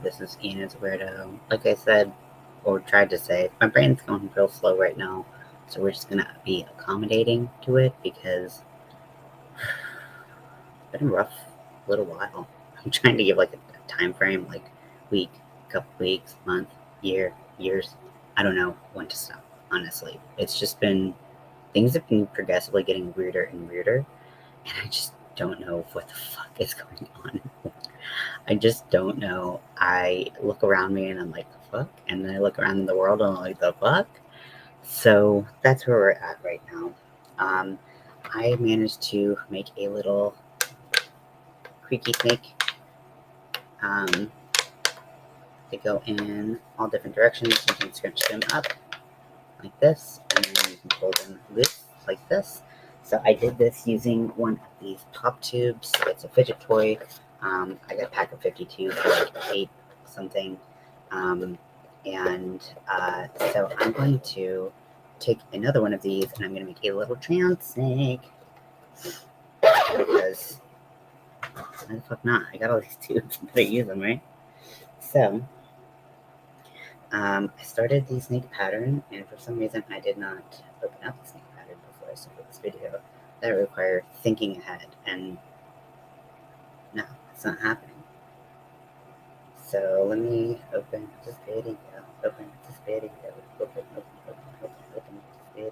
This is Ian.is Weirdo. Like I said, or tried to say, my brain's going real slow right now, so we're just gonna be accommodating to it because it's been a rough little while. I'm trying to give like a time frame, like week, couple weeks, month, year, years. I don't know when to stop, honestly. It's just been, things have been progressively getting weirder and weirder, and I just don't know what the fuck is going on. I just don't know. I look around me and I'm like, the fuck? And then I look around in the world and I'm like, the fuck? So that's where we're at right now. Um, I managed to make a little creaky snake. They go in all different directions. You can scrunch them up like this, and then you can pull them loose like this. So I did this using one of these pop tubes. It's a fidget toy. I got a pack of 52 for like 8 something. So I'm going to take another one of these and I'm going to make a little trans snake. Because, why the fuck not? I got all these tubes. I better use them, right? So, I started the snake pattern, and for some reason I did not open up the snake pattern before I started this video. That required thinking ahead, and no, it's not happening. So let me open this video, open this video, open this video.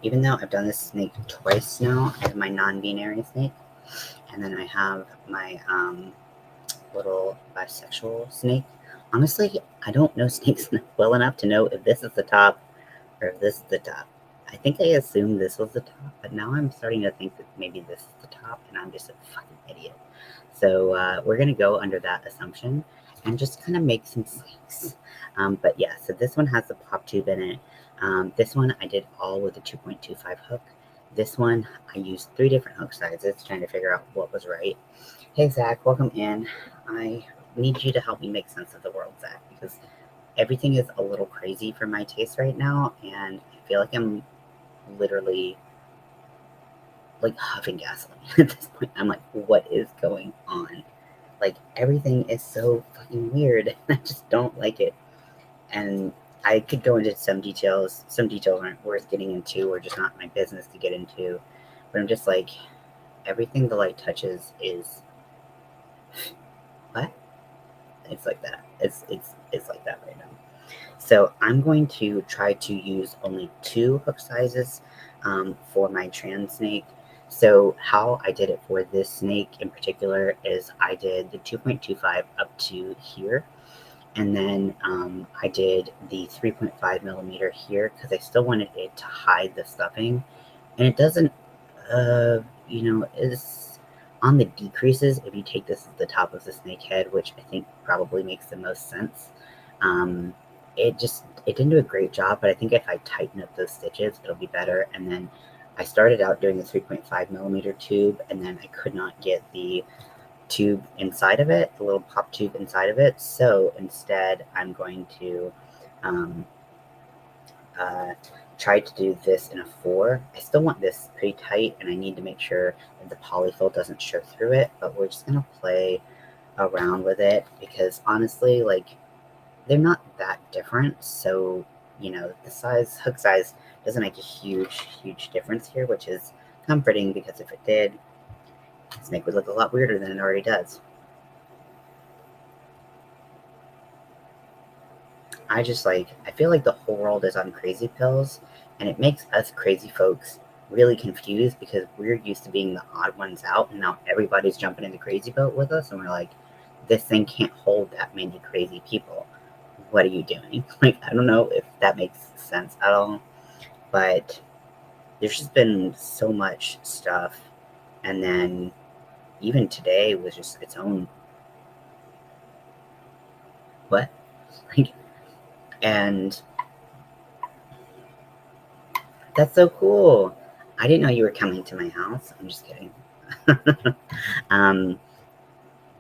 Even though I've done this snake twice now, I have my non-binary snake, and then I have my little bisexual snake. Honestly, I don't know snakes well enough to know if this is the top or if this is the top. I think I assumed this was the top, but now I'm starting to think that maybe this is the top, and I'm just a fucking idiot. So we're going to go under that assumption and just kind of make some snakes. But yeah, so this one has the pop tube in it. This one I did all with a 2.25 hook. This one I used 3 different hook sizes, trying to figure out what was right. Hey Zach, welcome in. I need you to help me make sense of the world, Zach, because everything is a little crazy for my taste right now, and I feel like I'm literally like huffing gasoline at this point. I'm like, what is going on? Like, everything is so fucking weird, and I just don't like it. And I could go into some details. Some details aren't worth getting into, or just not my business to get into. But I'm just like, everything the light touches is what? It's like that. It's like that right now. So I'm going to try to use only 2 hook sizes for my trans snake. So how I did it for this snake in particular is I did the 2.25 up to here, and then I did the 3.5 millimeter here because I still wanted it to hide the stuffing, and it doesn't, is on the decreases if you take this as the top of the snake head, which I think probably makes the most sense. It didn't do a great job, but I think if I tighten up those stitches, it'll be better. And then I started out doing a 3.5 millimeter tube, and then I could not get the tube inside of it, the little pop tube inside of it. So instead, I'm going to try to do this in a 4. I still want this pretty tight, and I need to make sure that the polyfill doesn't show through it, but we're just going to play around with it because honestly, like, they're not that different. So, the hook size doesn't make a huge difference here, which is comforting because if it did, this snake would look a lot weirder than it already does. I feel like the whole world is on crazy pills, and it makes us crazy folks really confused because we're used to being the odd ones out, and now everybody's jumping in the crazy boat with us, and we're like, this thing can't hold that many crazy people. What are you doing? Like, I don't know if that makes sense at all, but there's just been so much stuff, and then even today was just its own what? Like, and that's so cool. I didn't know you were coming to my house. I'm just kidding. um,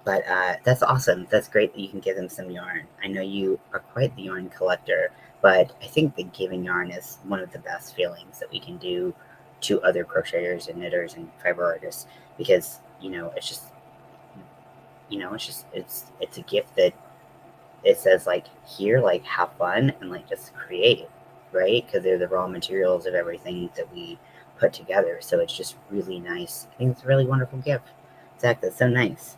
but that's awesome. That's great that you can give them some yarn. I know you are quite the yarn collector, but I think that giving yarn is one of the best feelings that we can do to other crocheters and knitters and fiber artists because it's just, it's a gift that it says, like, here, like, have fun and, like, just create, right? Because they're the raw materials of everything that we put together. So it's just really nice. I think it's a really wonderful gift. Zach, that's so nice.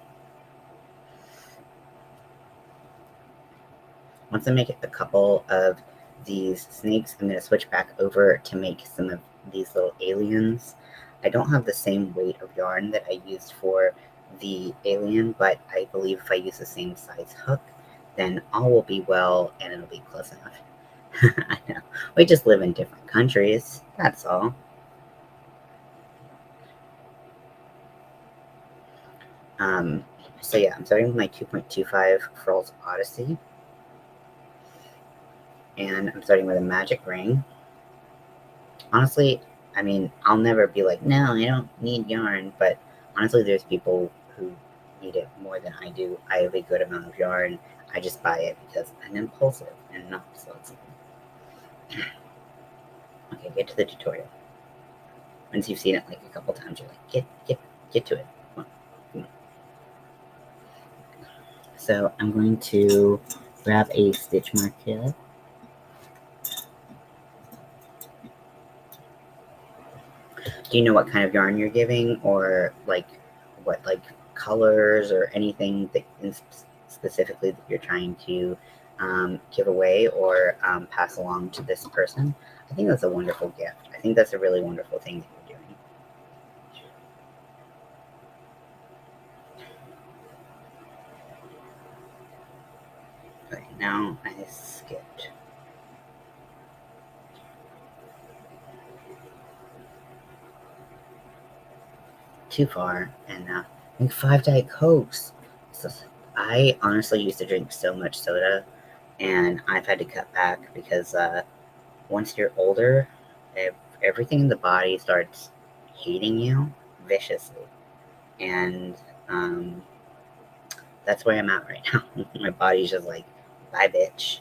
Once I make a couple of these snakes, I'm going to switch back over to make some of these little aliens. I don't have the same weight of yarn that I used for the alien, but I believe if I use the same size hook, then all will be well and it'll be close enough. I know. We just live in different countries. That's all. So yeah, I'm starting with my 2.25 Furls Odyssey. And I'm starting with a magic ring. Honestly, I mean, I'll never be like, no, I don't need yarn. But honestly, there's people who need it more than I do. I have a good amount of yarn. I just buy it because I'm impulsive and not flexible. Okay, get to the tutorial. Once you've seen it like a couple times, you're like, get to it. Come on, come on. So I'm going to grab a stitch marker. Do you know what kind of yarn you're giving, or like what colors or anything that specifically that you're trying to give away or pass along to this person? I think that's a wonderful gift. I think that's a really wonderful thing that you're doing. Okay, now I skipped. Too far, and now drink 5 Diet Cokes. So, I honestly used to drink so much soda, and I've had to cut back because once you're older, everything in the body starts hating you viciously, and that's where I'm at right now. My body's just like, bye, bitch.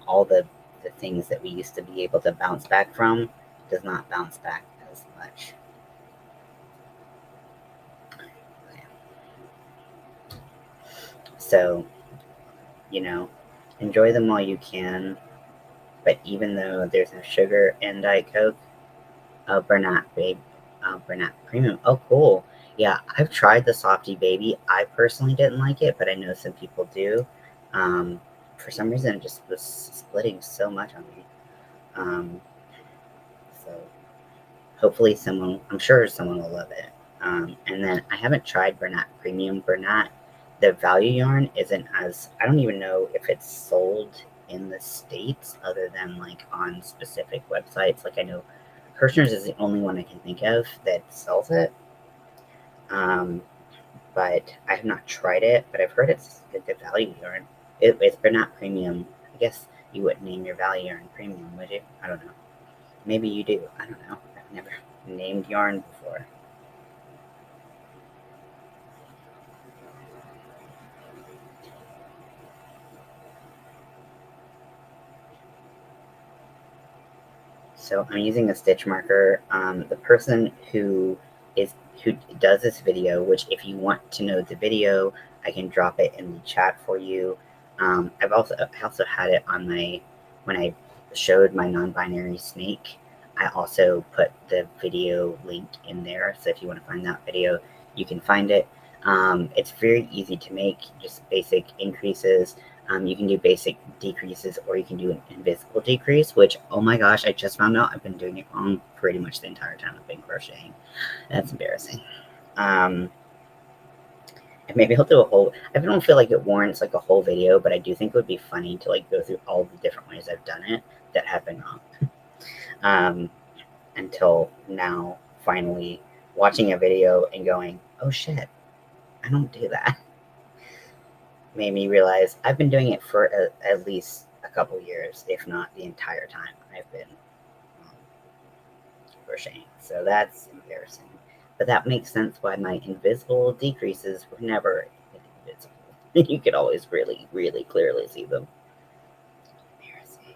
All the things that we used to be able to bounce back from does not bounce back as much. So, enjoy them while you can. But even though there's no sugar in Diet Coke, Bernat, babe. Bernat Premium. Oh, cool. Yeah, I've tried the Softy Baby. I personally didn't like it, but I know some people do. For some reason, it just was splitting so much on me. So hopefully I'm sure someone will love it. And then I haven't tried Bernat Premium. Bernat, the value yarn isn't as, I don't even know if it's sold in the States other than like on specific websites. Like I know Kirshner's is the only one I can think of that sells it. But I have not tried it, but I've heard it's a good value yarn. It's Bernat Premium. I guess you wouldn't name your value yarn premium, would you? I don't know. Maybe you do. I don't know. I've never named yarn before. So I'm using a stitch marker. The person who does this video, which if you want to know the video, I can drop it in the chat for you. I also had it on when I showed my non-binary snake. I also put the video link in there, so if you want to find that video, you can find it. It's very easy to make, just basic increases. You can do basic decreases, or you can do an invisible decrease, which, oh my gosh, I just found out I've been doing it wrong pretty much the entire time I've been crocheting. That's embarrassing. And maybe I'll do a whole, I don't feel like it warrants like a whole video, but I do think it would be funny to like go through all the different ways I've done it that have been wrong. Until now, finally watching a video and going, oh shit, I don't do that. Made me realize I've been doing it for at least a couple years, if not the entire time I've been crocheting. So that's embarrassing. But that makes sense why my invisible decreases were never invisible. You could always really, really clearly see them. Embarrassing.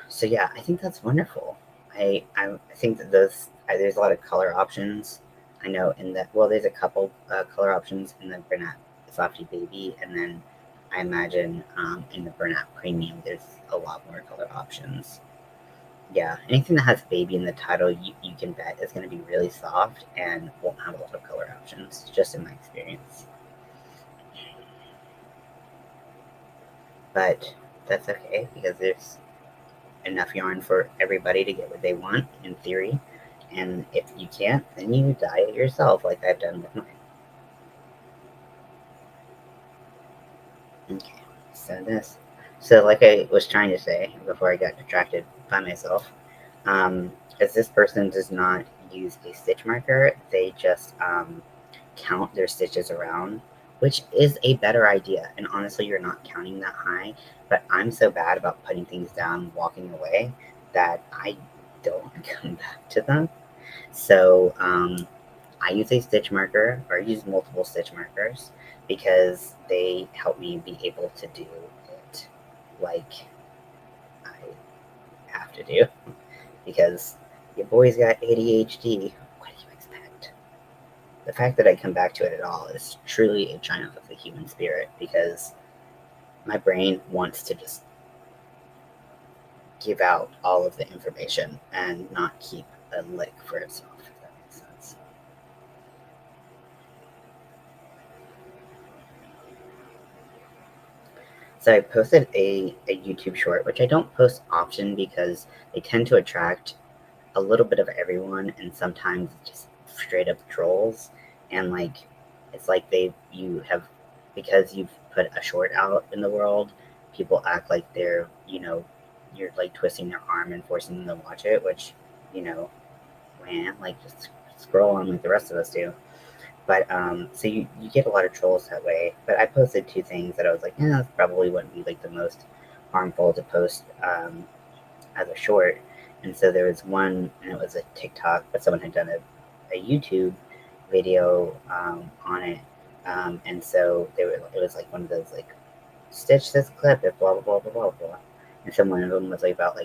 So yeah, I think that's wonderful. I think that there's a lot of color options. I know in that, well, there's a couple color options in the Bernat Softy Baby, and then I imagine in the Bernat Premium there's a lot more color options. Yeah, anything that has baby in the title, you can bet is going to be really soft and won't have a lot of color options, just in my experience. But that's okay because there's enough yarn for everybody to get what they want, in theory. And if you can't, then you dye it yourself, like I've done with mine. Okay, so like I was trying to say before I got distracted by myself, as this person does not use a stitch marker, they just count their stitches around, which is a better idea. And honestly, you're not counting that high, but I'm so bad about putting things down, walking away, that I don't come back to them. So I use a stitch marker, or I use multiple stitch markers, because they help me be able to do it like I have to do. Because your boy's got ADHD. What do you expect? The fact that I come back to it at all is truly a triumph of the human spirit, because my brain wants to just give out all of the information and not keep a lick for itself, if that makes sense. So I posted a YouTube short, which I don't post often because they tend to attract a little bit of everyone, and sometimes just straight up trolls. And like, it's like you have, because you've put a short out in the world, people act like you're like twisting their arm and forcing them to watch it, which, man, like just scroll on like the rest of us do. But so you get a lot of trolls that way. But I posted two things that I was like, this probably wouldn't be like the most harmful to post as a short. And so there was one, and it was a TikTok, but someone had done a YouTube video on it. And so it was like one of those like, stitch this clip if blah blah blah blah blah blah. And so one of them was like about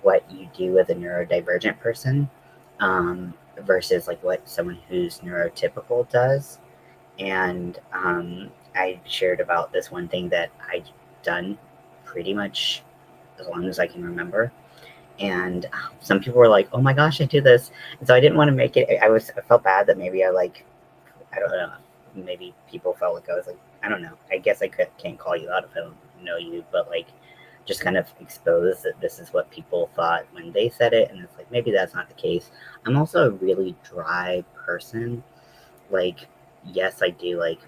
what you do as a neurodivergent person, versus like what someone who's neurotypical does. And I shared about this one thing that I've done pretty much as long as I can remember. And some people were like, "Oh my gosh, I do this," and so I didn't want to make it. I felt bad that maybe I don't know, maybe people felt like I was like, I don't know. I guess can't call you out if I don't know you, but like, just kind of expose that this is what people thought when they said it, and it's like maybe that's not the case. I'm also a really dry person. Like, yes, I do like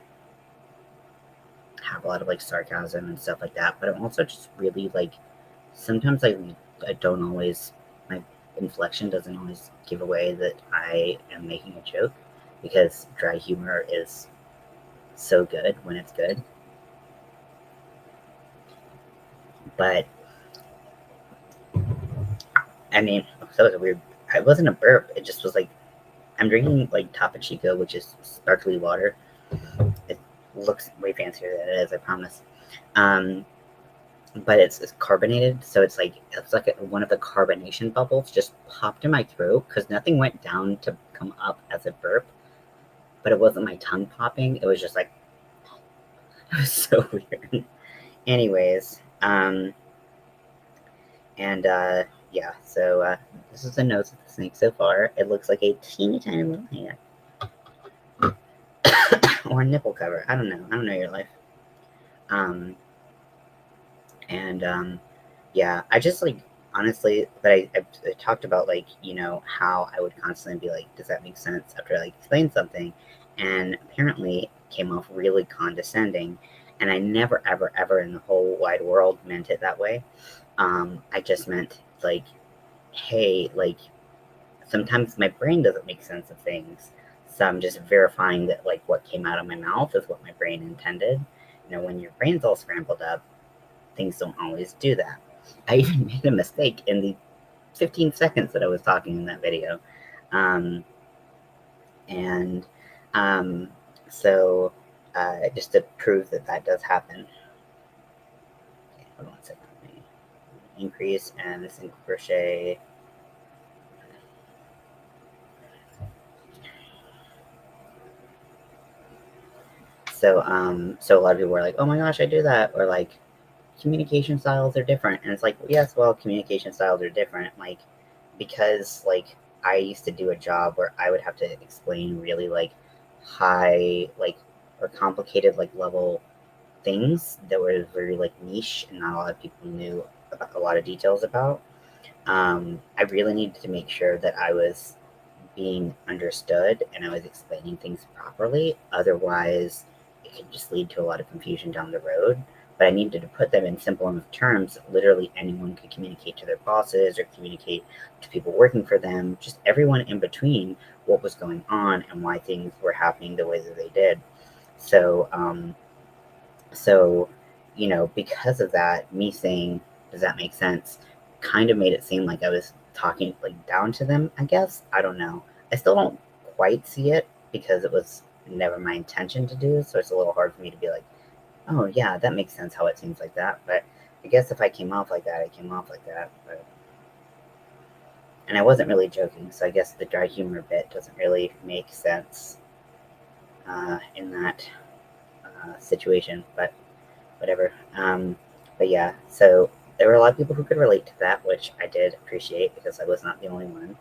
have a lot of like sarcasm and stuff like that, but I'm also just really like, sometimes I don't always, my inflection doesn't always give away that I am making a joke, because dry humor is so good when it's good. But I mean, that was a weird. It wasn't a burp. It just was like, I'm drinking like Topo Chico, which is sparkly water. It looks way fancier than it is, I promise. Um, but it's carbonated, so it's like one of the carbonation bubbles just popped in my throat, because nothing went down to come up as a burp, but it wasn't my tongue popping. It was just like, it was so weird. Anyways, and yeah, so this is the nose of the snake so far. It looks like a teeny tiny little hair. Or a nipple cover. I don't know. I don't know your life. Um, and yeah, I just like, honestly, but I talked about like, how I would constantly be like, does that make sense after I like explain something? And apparently it came off really condescending. And I never, ever, ever in the whole wide world meant it that way. I just meant like, hey, like, sometimes my brain doesn't make sense of things. So I'm just verifying that like what came out of my mouth is what my brain intended. When your brain's all scrambled up, things don't always do that. I even made a mistake in the 15 seconds that I was talking in that video. Um, And so just to prove that that does happen, okay, hold on a second. Increase and single crochet. So a lot of people were like, "Oh my gosh, I do that," or like, "Communication styles are different," and it's like, yes, well, communication styles are different, like, because like I used to do a job where I would have to explain really like high, like, or complicated, like, level things that were very like niche and not a lot of people knew about a lot of details about. I really needed to make sure that I was being understood and I was explaining things properly. Otherwise, it could just lead to a lot of confusion down the road. But I needed to put them in simple enough terms that literally anyone could communicate to their bosses or communicate to people working for them, just everyone in between, what was going on and why things were happening the way that they did. So, so, because of that, me saying, "Does that make sense?" kind of made it seem like I was talking like down to them, I guess. I don't know. I still don't quite see it because it was never my intention to do, so it's a little hard for me to be like, "Oh, yeah, that makes sense how it seems like that." But I guess if I came off like that, I came off like that. And I wasn't really joking, so I guess the dry humor bit doesn't really make sense in that situation. But whatever. But yeah, so there were a lot of people who could relate to that, which I did appreciate because I was not the only one.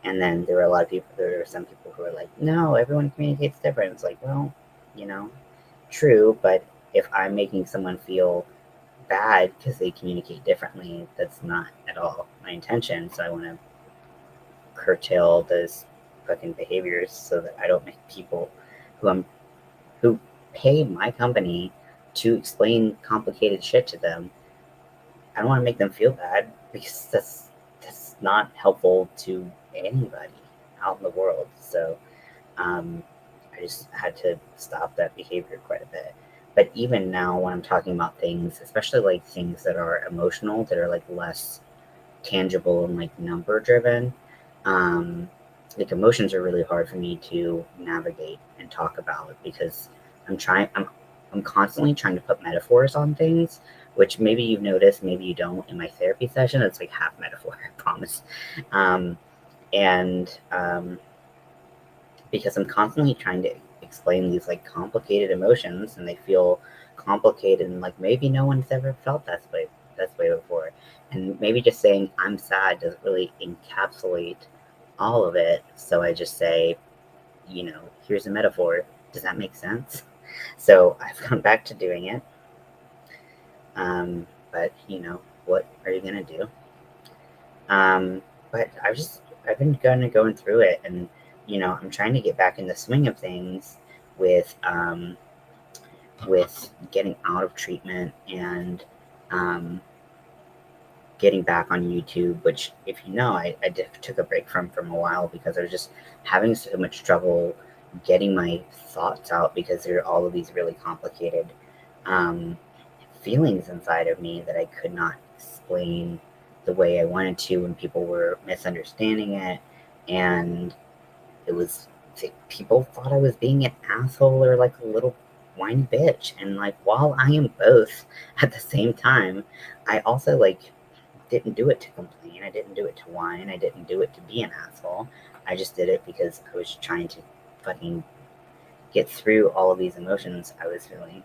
And then there were a lot of people, there were some people who were like, no, everyone communicates different. It's like, well, you know, true, but if I'm making someone feel bad because they communicate differently, that's not at all my intention. So I want to curtail those fucking behaviors so that I don't make people who I'm who pay my company to explain complicated shit to them. I don't want to make them feel bad because that's not helpful to anybody out in the world. So um, I just had to stop that behavior quite a bit. But even now, when I'm talking about things, especially like things that are emotional, that are like less tangible and like number driven, um, like emotions are really hard for me to navigate and talk about because I'm trying, I'm, I'm constantly trying to put metaphors on things, which maybe you've noticed, maybe you don't. In my therapy session, it's like half metaphor, I promise. Um, and because I'm constantly trying to explain these like complicated emotions and they feel complicated and like maybe no one's ever felt that way before. And maybe just saying I'm sad doesn't really encapsulate all of it. So I just say, here's a metaphor. Does that make sense? So I've gone back to doing it. But what are you gonna do? But I've been going through it, and I'm trying to get back in the swing of things with getting out of treatment and um, getting back on YouTube. Which, if you know, I took a break from a while because I was just having so much trouble getting my thoughts out because there are all of these really complicated um, feelings inside of me that I could not explain the way I wanted to, and people were misunderstanding it, and it was people thought I was being an asshole or like a little whiny bitch, and like while I am both at the same time, I also like didn't do it to complain, I didn't do it to whine, I didn't do it to be an asshole. I just did it because I was trying to fucking get through all of these emotions I was feeling.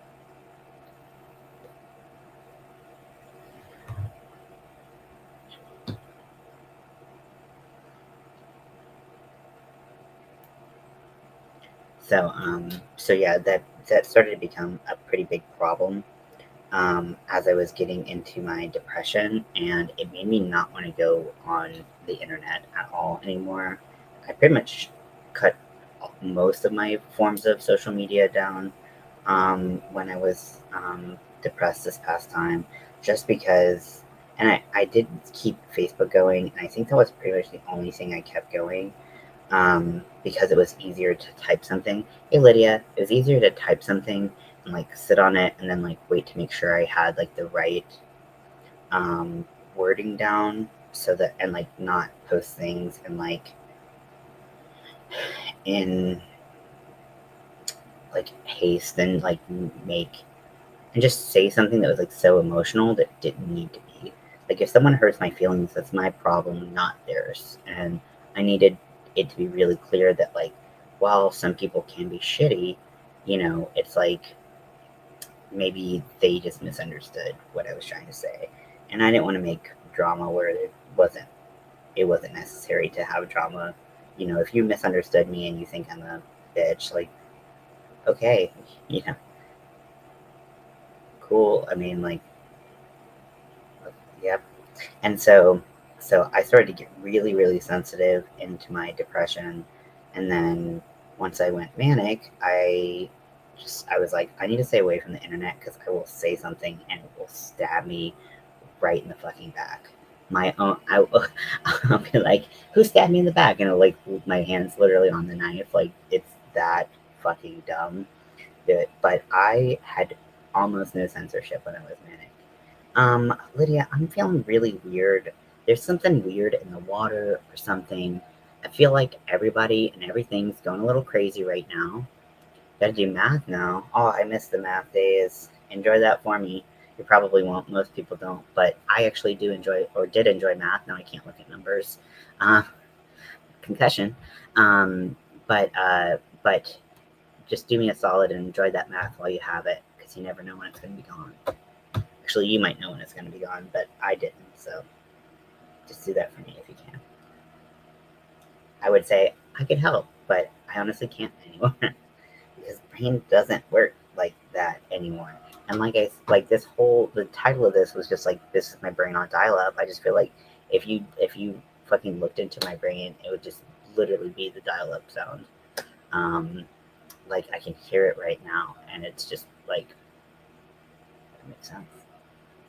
So yeah, that started to become a pretty big problem as I was getting into my depression, and it made me not want to go on the internet at all anymore. I pretty much cut most of my forms of social media down when I was depressed this past time, just because. And I did keep Facebook going, and I think that was pretty much the only thing I kept going because it was easier to type something. Hey Lydia, it was easier to type something and like sit on it and then like wait to make sure I had like the right wording down so that and like not post things and like in like haste and like make and just say something that was like so emotional that didn't need to be. Like if someone hurts my feelings, that's my problem, not theirs. And I needed it to be really clear that like while some people can be shitty, it's like maybe they just misunderstood what I was trying to say. And I didn't want to make drama where it wasn't necessary to have drama. If you misunderstood me and you think I'm a bitch, like okay, you know, cool. I mean, like, yep. And so I started to get really, really sensitive into my depression. And then once I went manic, I was like, I need to stay away from the internet because I will say something and it will stab me right in the fucking back. My own, I'll be like, who stabbed me in the back? And like my hand's literally on the knife. Like it's that fucking dumb. But I had almost no censorship when I was manic. Lydia, I'm feeling really weird. There's something weird in the water or something. I feel like everybody and everything's going a little crazy right now. Gotta do math now. Oh, I missed the math days. Enjoy that for me. You probably won't. Most people don't. But I actually do enjoy, or did enjoy math. Now I can't look at numbers. Uh, concussion. Um, but just do me a solid and enjoy that math while you have it, because you never know when it's going to be gone. Actually, you might know when it's going to be gone, but I didn't. So just do that for me if you can. I would say I could help, but I honestly can't anymore because brain doesn't work like that anymore. And like the title of this was just like this is my brain on dial up. I just feel like if you fucking looked into my brain, it would just literally be the dial up sound. Um, like I can hear it right now, and it's just like that makes sense.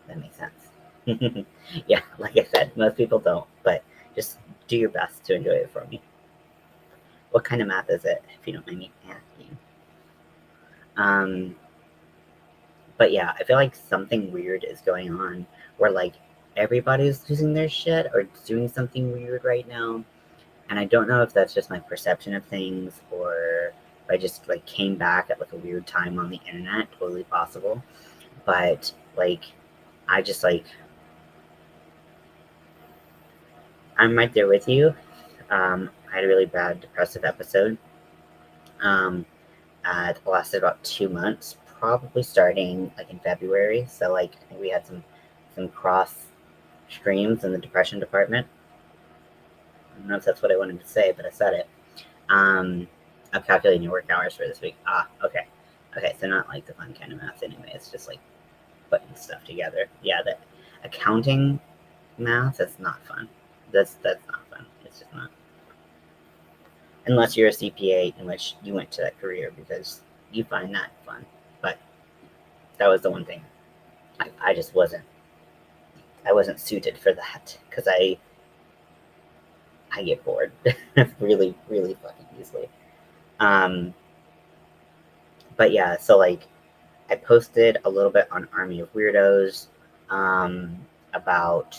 That makes sense. Yeah, like I said, most people don't, but just do your best to enjoy it for me. What kind of math is it, if you don't mind me asking? Um, but yeah, I feel like something weird is going on where like everybody's losing their shit or doing something weird right now. And I don't know if that's just my perception of things or if I just like came back at like a weird time on the internet, totally possible. But like I just like I'm right there with you. I had a really bad depressive episode. Um, it lasted about 2 months, probably starting like in February. So like I think we had some cross streams in the depression department. I don't know if that's what I wanted to say, but I said it. Um, I'm calculating your work hours for this week. Ah, okay. Okay, so not like the fun kind of math anyway. It's just like putting stuff together. Yeah, the accounting math is not fun. That's not fun. It's just not. Unless you're a CPA, in which you went to that career because you find that fun. But that was the one thing. I just wasn't. I wasn't suited for that because I get bored really, really fucking easily. Um, but yeah, so like I posted a little bit on Army of Weirdos um, about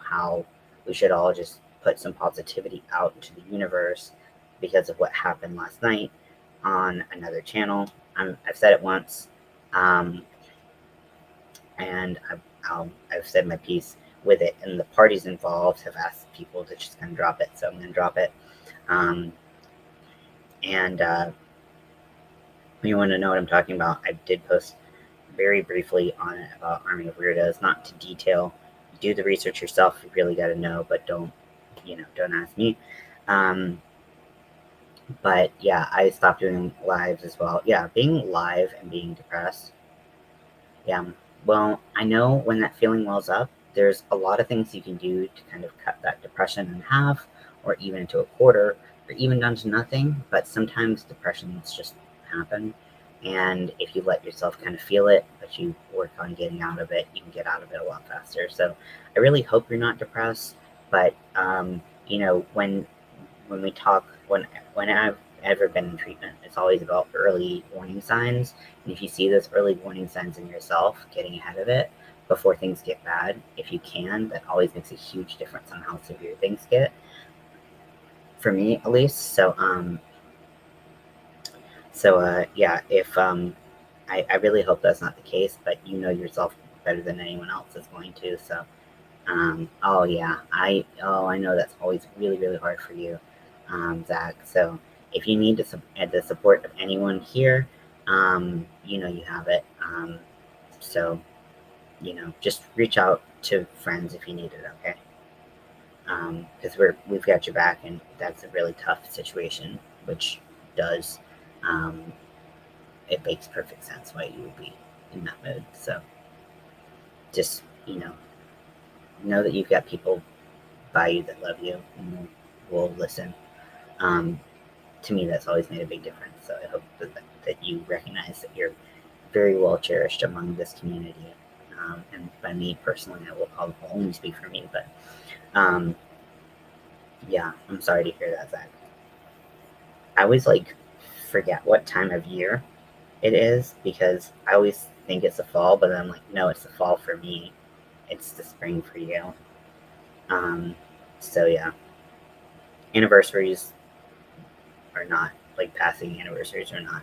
how we should all just put some positivity out into the universe because of what happened last night on another channel. I've said it once, um, and I've said my piece with it, and the parties involved have asked people to just kind of drop it, so I'm going to drop it. Um, and you want to know what I'm talking about, I did post very briefly on it about Army of Weirdos, not to detail. Do the research yourself. You really got to know, but don't ask me. Um, but yeah, I stopped doing lives as well. Yeah, being live and being depressed. Yeah. Well, I know when that feeling wells up, there's a lot of things you can do to kind of cut that depression in half, or even to a quarter, or even down to nothing. But sometimes depressions just happen. And if you let yourself kind of feel it, but you work on getting out of it, you can get out of it a lot faster. So I really hope you're not depressed. But, when we talk, when I've ever been in treatment, it's always about early warning signs. And if you see those early warning signs in yourself, getting ahead of it before things get bad, if you can, that always makes a huge difference on how severe things get. For me, at least. So, So yeah, if I really hope that's not the case, but you know yourself better than anyone else is going to. So oh yeah, I know that's always really really hard for you, Zach. So if you need the support of anyone here, you know you have it. So you know just reach out to friends if you need it. Okay, because we've got your back, and that's a really tough situation, which does it makes perfect sense why you would be in that mood. So just know that you've got people by you that love you and will listen. Um, to me, that's always made a big difference. So I hope that you recognize that you're very well cherished among this community. And by me personally, I'll only speak for me, but um, yeah, I'm sorry to hear that, Zach. I always like forget what time of year it is because I always think it's the fall, but then I'm like, no, it's the fall for me. It's the spring for you. Um, so yeah, anniversaries are not like passing anniversaries are not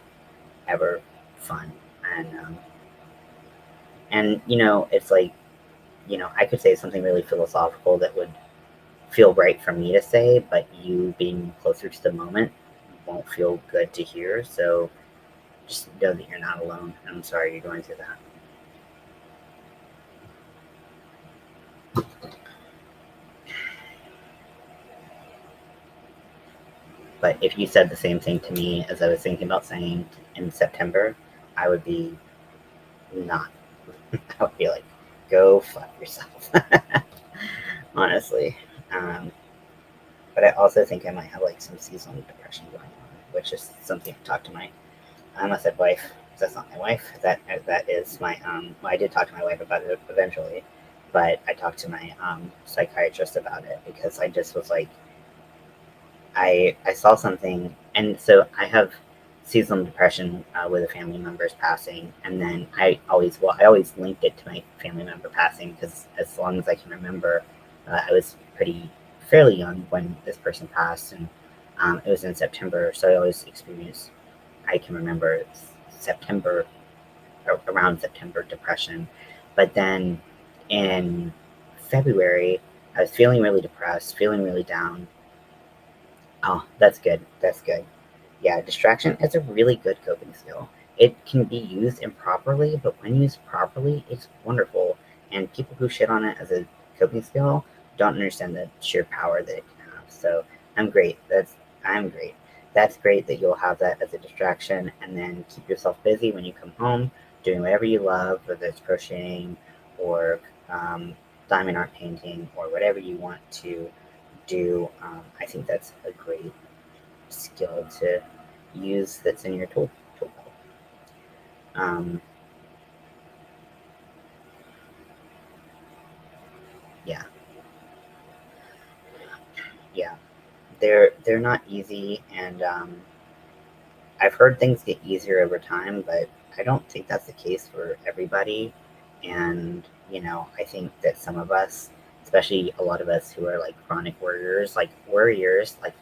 ever fun, and it's like I could say something really philosophical that would feel right for me to say, but you being closer to the moment won't feel good to hear. So just know that you're not alone. I'm sorry you're going through that. But if you said the same thing to me as I was thinking about saying in September, I would be not. I would be like, go fuck yourself. Honestly. Um, but I also think I might have like some seasonal depression going on, which is something I talked to my I almost said wife. That's not my wife. That is my well, I did talk to my wife about it eventually, but I talked to my psychiatrist about it because I just was like, I saw something, and so I have seasonal depression with a family member's passing, and then I always linked it to my family member passing because as long as I can remember, I was fairly young when this person passed, and it was in September, so I always experienced I can remember September around September depression, but then in February I was feeling really depressed, feeling really down. Oh, that's good. That's good. Yeah, distraction is a really good coping skill. It can be used improperly, but when used properly, it's wonderful. And people who shit on it as a coping skill don't understand the sheer power that it can have. So I'm great. I'm great. That's great that you'll have that as a distraction, and then keep yourself busy when you come home, doing whatever you love, whether it's crocheting or um, diamond art painting or whatever you want to do. I think that's a great skill to use that's in your tool belt. Um, yeah, yeah, they're not easy, and I've heard things get easier over time, but I don't think that's the case for everybody. And I think that some of us, especially a lot of us who are like chronic worriers, like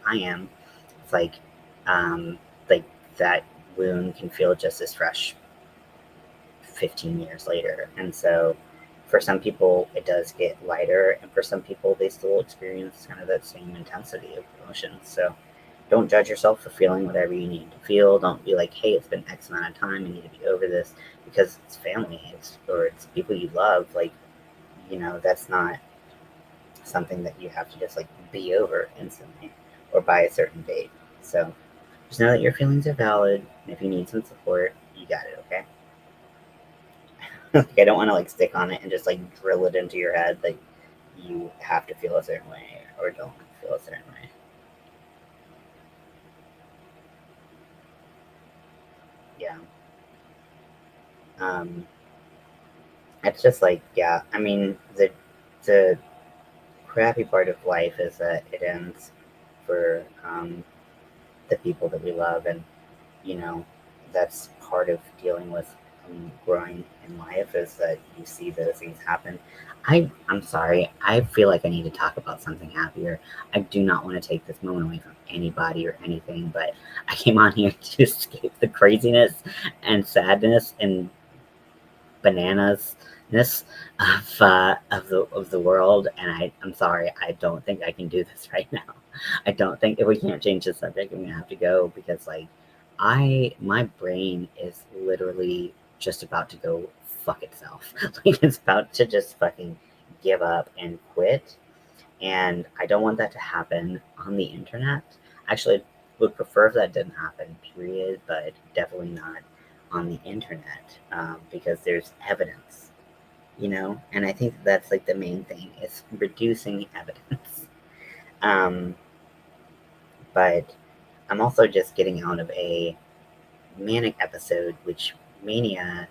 I am, it's um, like that wound can feel just as fresh 15 years later. And so for some people, it does get lighter, and for some people, they still experience kind of that same intensity of emotions. So don't judge yourself for feeling whatever you need to feel. Don't be like, hey, it's been X amount of time, you need to be over this, because it's family, or it's people you love. Like, that's not something that you have to just like be over instantly or by a certain date. So just know that your feelings are valid, and if you need some support, you got it, okay? Like, I don't want to like stick on it and just like drill it into your head like you have to feel a certain way or don't feel a certain way. Yeah. Um, it's just like, yeah. I mean, the crappy part of life is that it ends for the people that we love, and you know that's part of dealing with growing in life is that you see those things happen. I'm sorry. I feel like I need to talk about something happier. I do not want to take this moment away from anybody or anything, but I came on here to escape the craziness and sadness and bananasness of the world. And I'm sorry. I don't think I can do this right now. I don't think if we can't change the subject, I'm gonna have to go because my brain is literally just about to go fuck itself. Like it's about to just fucking give up and quit. And I don't want that to happen on the internet. Actually, I would prefer if that didn't happen, period, but definitely not on the internet because there's evidence, And I think that's like the main thing is reducing the evidence. Um, but I'm also just getting out of a manic episode, which mania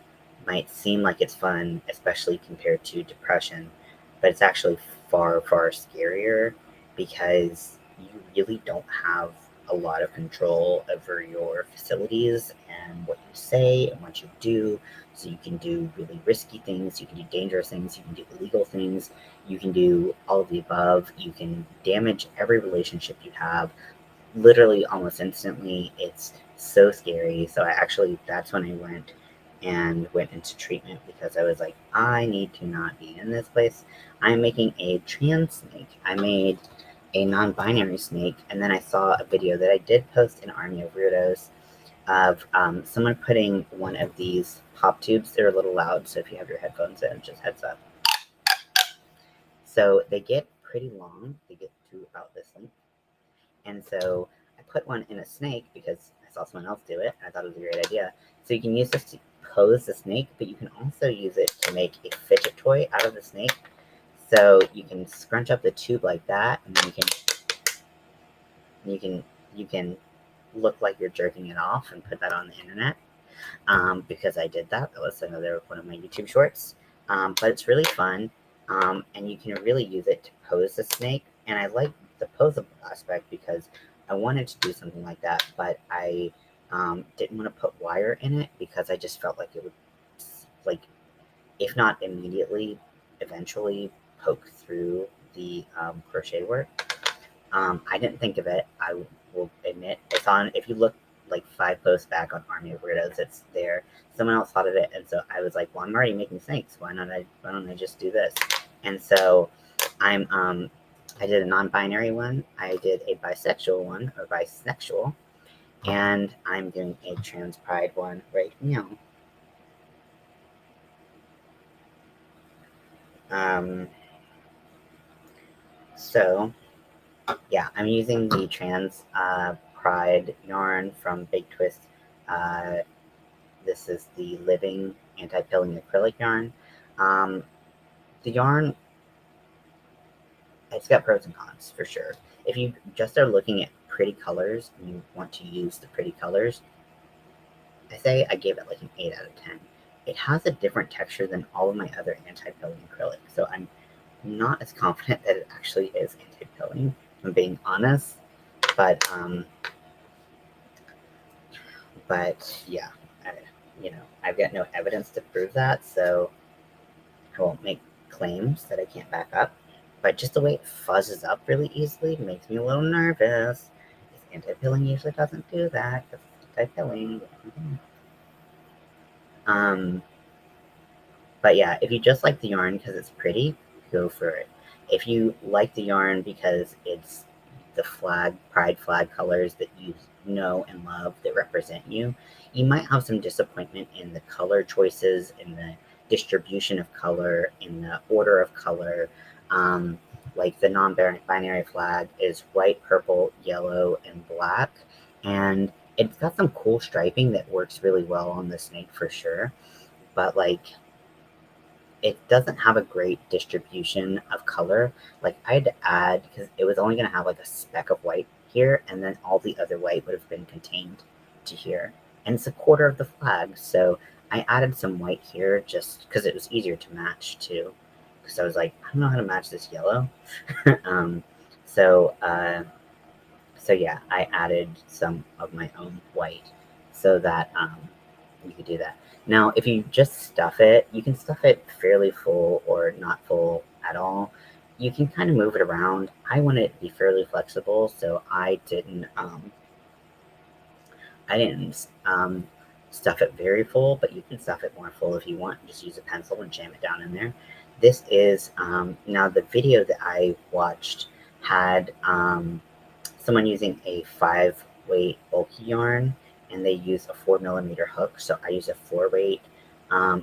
might seem like it's fun, especially compared to depression, but it's actually far, far scarier because you really don't have a lot of control over your facilities and what you say and what you do. So you can do really risky things, you can do dangerous things, you can do illegal things, you can do all of the above, you can damage every relationship you have literally almost instantly. It's so scary. So that's when I went into treatment because I was like, I need to not be in this place. I'm making a trans snake. I made a non-binary snake, and then I saw a video that I did post in Army of Weirdos of someone putting one of these pop tubes. They're a little loud, so if you have your headphones in, just heads up. So they get pretty long. They get to about this length. And so I put one in a snake because I saw someone else do it, and I thought it was a great idea. So you can use this to pose the snake, but you can also use it to make a fidget toy out of the snake. So you can scrunch up the tube like that, and then you can look like you're jerking it off and put that on the internet. Because I did that. That was another one of my YouTube shorts. But it's really fun, and you can really use it to pose the snake. And I like the posable aspect because I wanted to do something like that, but I didn't want to put wire in it because I just felt like it would, like, if not immediately, eventually poke through the crochet work. I didn't think of it. I will admit it's on. If you look like 5 posts back on Army of Weirdos, it's there. Someone else thought of it, and so I was like, "Well, I'm already making snakes. Why don't I just do this?" And so I did a non-binary one. I did a bisexual one or bisexual, and I'm doing a trans pride one right now. So yeah, I'm using the trans pride yarn from Big Twist. This is the Living Anti-Pilling Acrylic yarn. The yarn, it's got pros and cons for sure. If you just are looking at pretty colors and you want to use the pretty colors, I gave it like an 8 out of 10. It has a different texture than all of my other anti-pilling acrylic, so I'm not as confident that it actually is anti-pilling, if I'm being honest. But yeah, I've got no evidence to prove that, so I won't make claims that I can't back up. But just the way it fuzzes up really easily makes me a little nervous. Anti-pilling usually doesn't do that. It's anti-pilling. But yeah, if you just like the yarn because it's pretty, go for it. If you like the yarn because it's the pride flag colors that you know and love that represent you, you might have some disappointment in the color choices, in the distribution of color, in the order of color. Like the non-binary flag is white, purple, yellow, and black. And it's got some cool striping that works really well on the snake for sure. But it doesn't have a great distribution of color. Like I had to add, because it was only going to have like a speck of white here, and then all the other white would have been contained to here. And it's a quarter of the flag, so I added some white here just because it was easier to match too. Because I was like, I don't know how to match this yellow. um, so, uh, so yeah, I added some of my own white so that you could do that. Now, if you just stuff it, you can stuff it fairly full or not full at all. You can kind of move it around. I want it to be fairly flexible, so I didn't stuff it very full, but you can stuff it more full if you want. Just use a pencil and jam it down in there. This is now the video that I watched had someone using a 5-weight bulky yarn, and they use a 4mm hook. So I use a 4-weight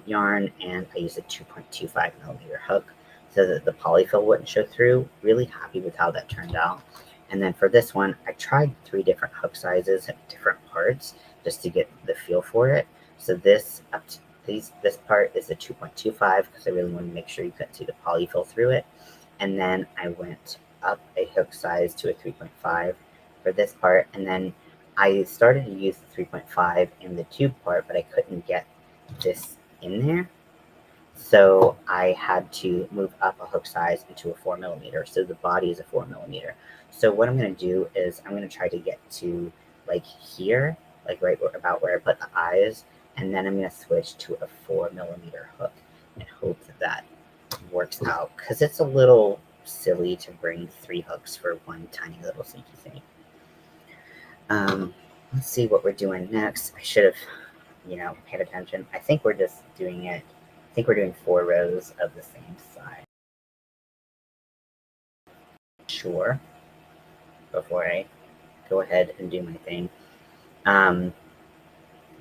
yarn, and I use a 2.25mm hook so that the polyfill wouldn't show through. Really happy with how that turned out. And then for this one, I tried 3 different hook sizes at different parts just to get the feel for it. So this part is a 2.25 because I really wanted to make sure you couldn't see the polyfill through it. And then I went up a hook size to a 3.5 for this part. And then I started to use the 3.5 in the tube part, but I couldn't get this in there. So I had to move up a hook size into a 4mm. So the body is a 4mm. So what I'm going to do is I'm going to try to get to like here, like right about where I put the eyes. And then I'm going to switch to a 4mm hook and hope that works out. Because it's a little silly to bring 3 hooks for one tiny little sneaky thing. Let's see what we're doing next. I should have, paid attention. I think we're just doing it. I think we're doing 4 rows of the same size. Sure. Before I go ahead and do my thing.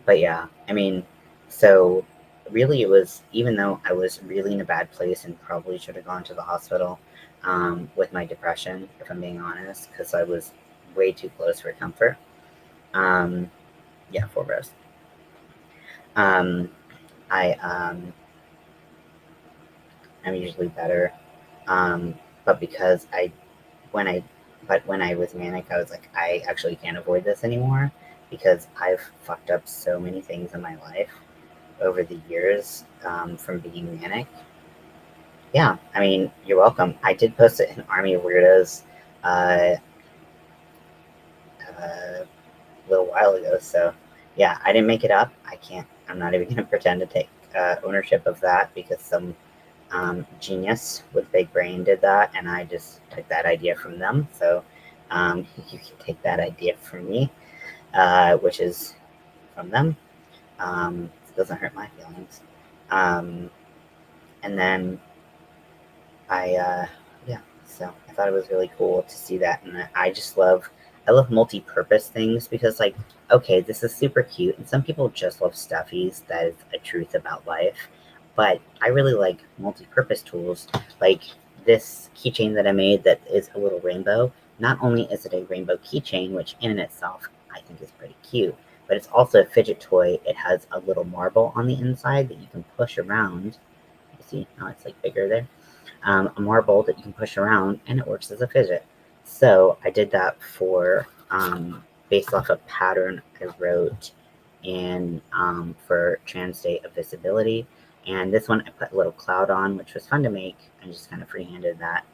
But yeah, I mean, so really it was, even though I was really in a bad place and probably should have gone to the hospital with my depression, if I'm being honest, because I was way too close for comfort. Yeah, 4 rows. I'm usually better, but because when I was manic, I was like, I actually can't avoid this anymore because I've fucked up so many things in my life over the years from being manic. Yeah, I mean, you're welcome. I did post it in Army of Weirdos a little while ago, so yeah, I didn't make it up. I'm not even going to pretend to take ownership of that because some genius with big brain did that, and I just took that idea from them. So you can take that idea from me, which is from them. It doesn't hurt my feelings. And then yeah, so I thought it was really cool to see that, and I love multi-purpose things because, like, okay, this is super cute, and some people just love stuffies. That is a truth about life. But I really like multi-purpose tools, like this keychain that I made that is a little rainbow. Not only is it a rainbow keychain, which in itself I think is pretty cute, but it's also a fidget toy. It has a little marble on the inside that you can push around. You see how it's like bigger there? A marble that you can push around, and it works as a fidget. So I did that based off a pattern I wrote in for Trans Day of Visibility. And this one I put a little cloud on, which was fun to make. I just kind of freehanded that.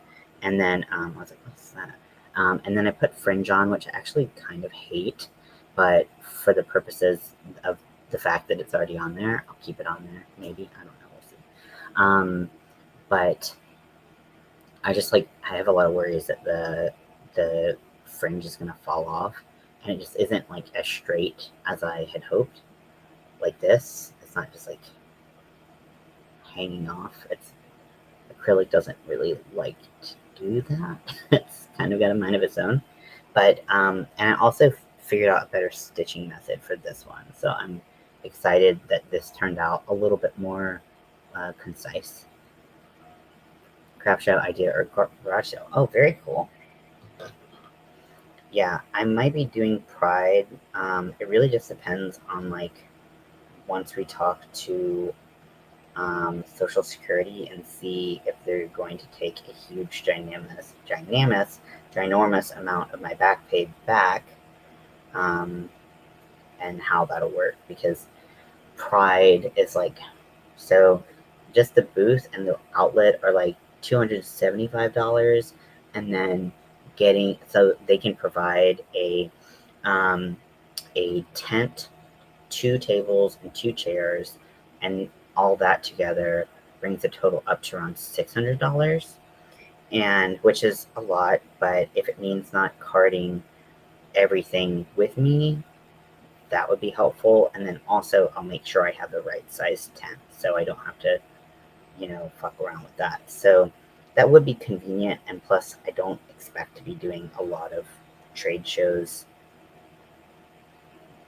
And then I was like, what's that? And then I put fringe on, which I actually kind of hate. But for the purposes of the fact that it's already on there, I'll keep it on there. Maybe. I don't know. We'll see. But I have a lot of worries that the fringe is going to fall off. And it just isn't like as straight as I had hoped. Like this. It's not just like hanging off. Acrylic doesn't really like to do that. It's kind of got a mind of its own. But and I also figured out a better stitching method for this one. So I'm excited that this turned out a little bit more concise. Craft show idea or garage sale. Oh, very cool. Yeah, I might be doing Pride. It really just depends on, like, once we talk to Social Security and see if they're going to take a huge, ginormous amount of my back pay back, and how that'll work. Because Pride is like, so just the booth and the outlet are like $275, and then so they can provide a tent 2 tables and 2 chairs, and all that together brings the total up to around $600, and which is a lot, but if it means not carting everything with me, that would be helpful. And then also I'll make sure I have the right size tent so I don't have to, fuck around with that. So that would be convenient, and plus I don't expect to be doing a lot of trade shows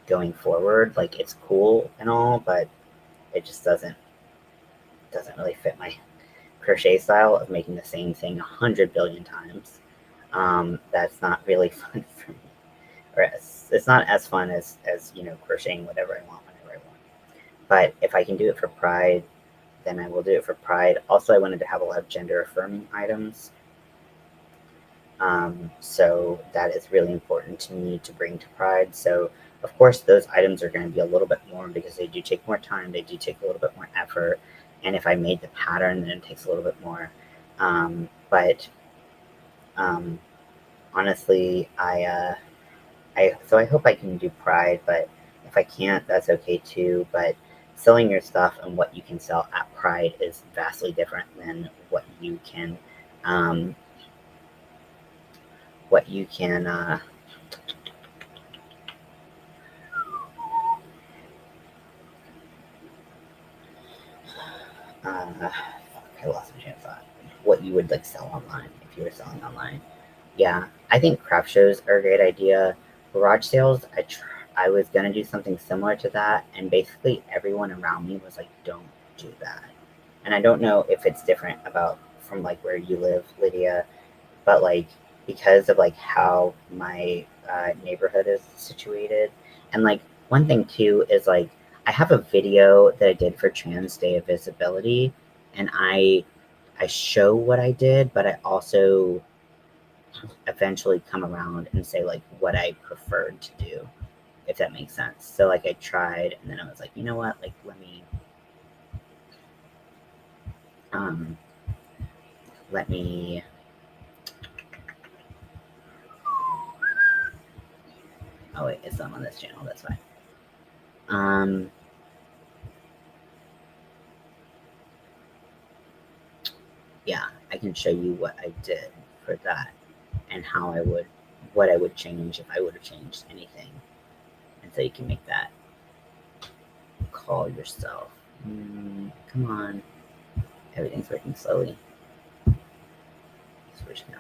going forward. Like, it's cool and all, but it just doesn't really fit my crochet style of making the same thing 100 billion times. That's not really fun for me. Or it's not as fun as crocheting whatever I want whenever I want. But if I can do it for Pride, then I will do it for Pride. Also, I wanted to have a lot of gender affirming items. So that is really important to me to bring to Pride. So of course those items are going to be a little bit more because they do take more time. They do take a little bit more effort. And if I made the pattern, then it takes a little bit more. But honestly, so I hope I can do Pride, but if I can't, that's okay too. But selling your stuff and what you can sell at Pride is vastly different than what you can what you can I lost my train of thought. What you would like sell online if you were selling online. Yeah, I think craft shows are a great idea. Garage sales, I was gonna do something similar to that, and basically everyone around me was like, "Don't do that." And I don't know if it's different about from like where you live, Lydia, but like because of like how my neighborhood is situated, and like one thing too is like I have a video that I did for Trans Day of Visibility, and I show what I did, but I also eventually come around and say like what I preferred to do, if that makes sense. So like I tried, and then I was like, you know what, like um let me oh wait, it's not on this channel, that's fine. um yeah, I can show you what I did for that and what I would change if I would have changed anything. And so you can make that call yourself. Come on. Everything's working slowly. Switch now.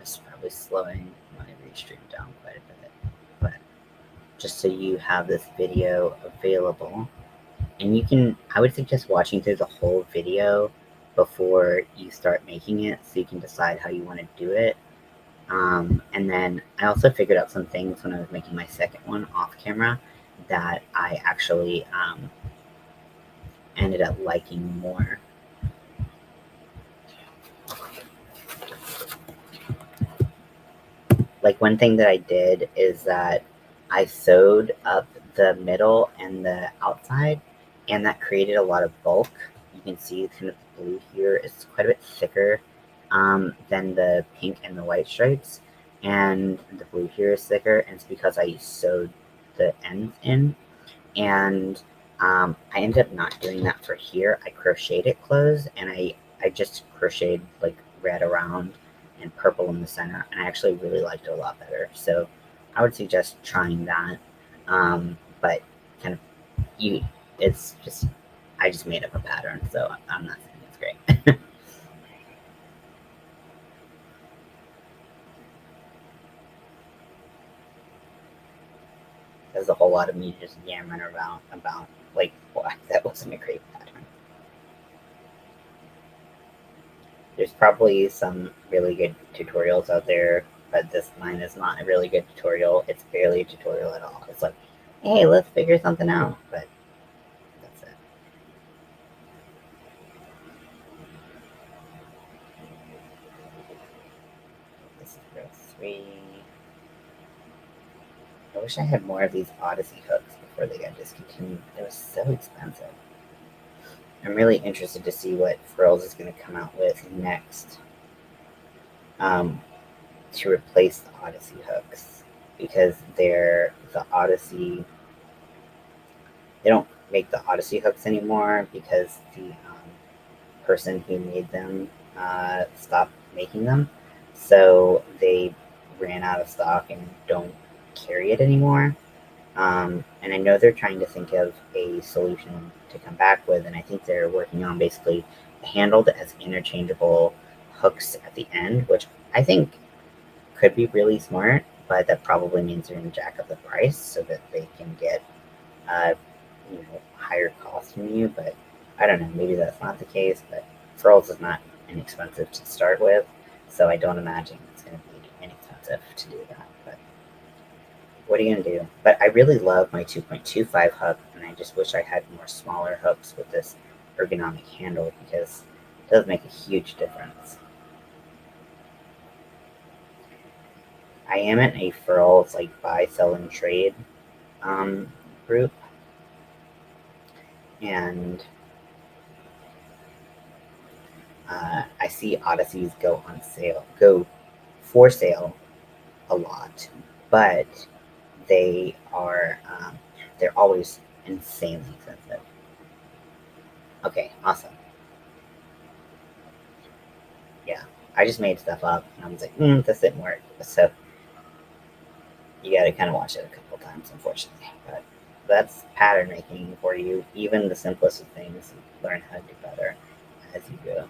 It's probably slowing my restream down quite a bit. But just so you have this video available, and I would suggest watching through the whole video before you start making it so you can decide how you want to do it. And then I also figured out some things when I was making my second one off camera that I actually ended up liking more. Like, one thing that I did is that I sewed up the middle and the outside, and that created a lot of bulk. You can see kind of the blue here is quite a bit thicker than the pink and the white stripes, and the blue here is thicker, and it's because I sewed the ends in. And I ended up not doing that for here. I crocheted it closed, and I just crocheted like red around and purple in the center, and I actually really liked it a lot better. So I would suggest trying that. But kind of it's just I just made up a pattern, so I'm not saying it's great. There's a whole lot of me just yammering about like why that wasn't a great pattern. There's probably some really good tutorials out there, but this mine is not a really good tutorial. It's barely a tutorial at all. It's like, hey, let's figure something out, but that's it. This is row 3. I wish I had more of these Odyssey hooks before they got discontinued. They were so expensive. I'm really interested to see what Frills is going to come out with next um, to replace the Odyssey hooks, because the Odyssey, they don't make the Odyssey hooks anymore because the person who made them stopped making them. So they ran out of stock and don't carry it anymore. And I know they're trying to think of a solution to come back with, and I think they're working on basically a handle that has interchangeable hooks at the end, which I think could be really smart, but that probably means they're going to jack up the price so that they can get uh, higher cost from you. But I don't know, maybe that's not the case. But Furls is not inexpensive to start with, so I don't imagine it's going to be inexpensive to do that. But what are you going to do? But I really love my 2.25 hook, and I just wish I had more smaller hooks with this ergonomic handle, because it does make a huge difference. I am in a Furls like buy, sell, and trade group, and I see Odysseys go for sale a lot, but they are they're always insanely expensive. Okay, awesome. Yeah, I just made stuff up, and I was like, this didn't work. So you got to kind of watch it a couple times, unfortunately. But that's pattern making for you. Even the simplest of things, you learn how to do better as you go.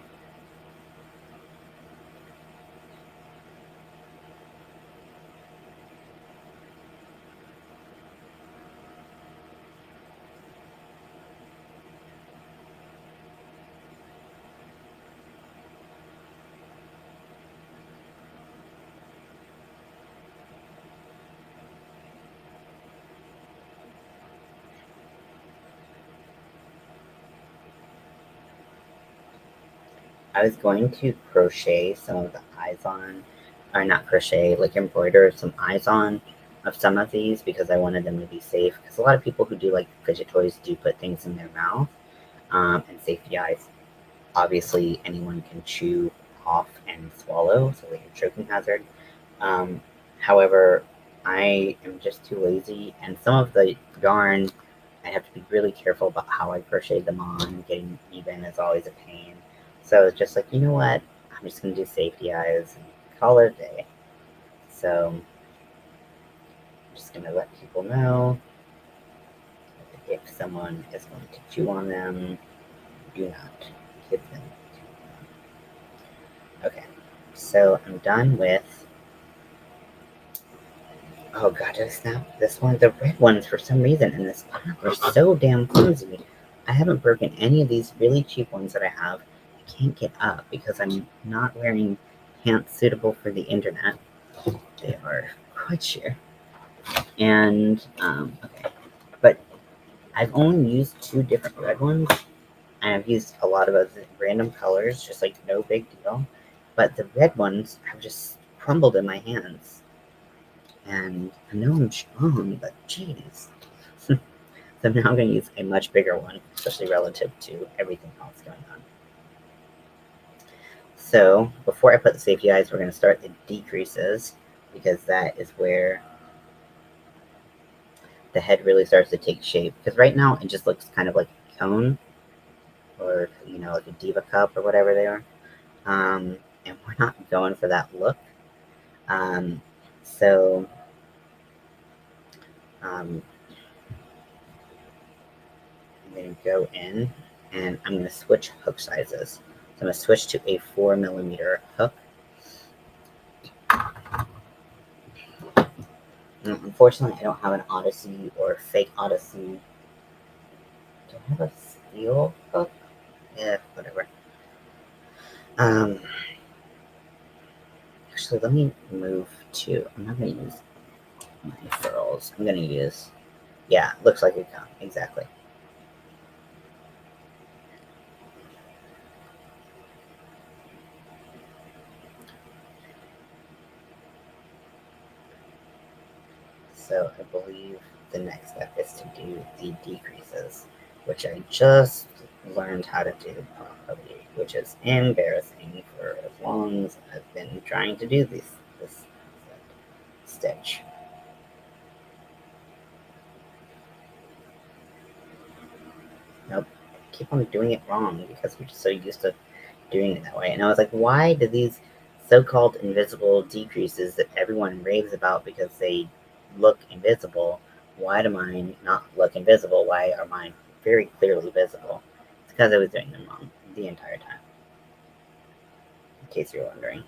I was going to crochet some of the eyes on, or not crochet, like embroider some eyes on of some of these, because I wanted them to be safe. Because a lot of people who do like fidget toys do put things in their mouth, and safety eyes. Obviously, anyone can chew off and swallow, so like a choking hazard. Um, However, I am just too lazy, and some of the yarn, I have to be really careful about how I crochet them on. Getting even is always a pain. So it's just like, you know what? I'm just gonna do safety eyes and call it a day. So I'm just gonna let people know if someone is going to chew on them, do not give them. Okay, so I'm done with. Oh god, did I snap this one? The red ones, for some reason, in this pack are so damn clumsy. I haven't broken any of these really cheap ones that I have. I can't get up because I'm not wearing pants suitable for the internet. They are quite sheer. And, okay. But I've only used two different red ones, and I've used a lot of other random colors, just like no big deal. But the red ones have just crumbled in my hands. And I know I'm strong, but jeez. So I'm now going to use a much bigger one, especially relative to everything else going on. So before I put the safety eyes, we're going to start the decreases, because that is where the head really starts to take shape. Because right now it just looks kind of like a cone, or like a diva cup or whatever they are. And we're not going for that look. Um, so um, I'm going to go in, and I'm going to switch hook sizes. So I'm going to switch to a 4mm hook. Unfortunately, I don't have an Odyssey or fake Odyssey. Do I have a steel hook? Yeah, whatever. Um, Actually, let me move to. I'm not going to use my furls. I'm going to use. Yeah, looks like a cone. Exactly. So I believe the next step is to do the decreases, which I just learned how to do properly, which is embarrassing for as long as I've been trying to do this stitch. Nope, I keep on doing it wrong because we're just so used to doing it that way. And I was like, why do these so-called invisible decreases that everyone raves about because they look invisible, why do mine not look invisible? Why are mine very clearly visible? It's because I was doing them wrong the entire time, in case you're wondering.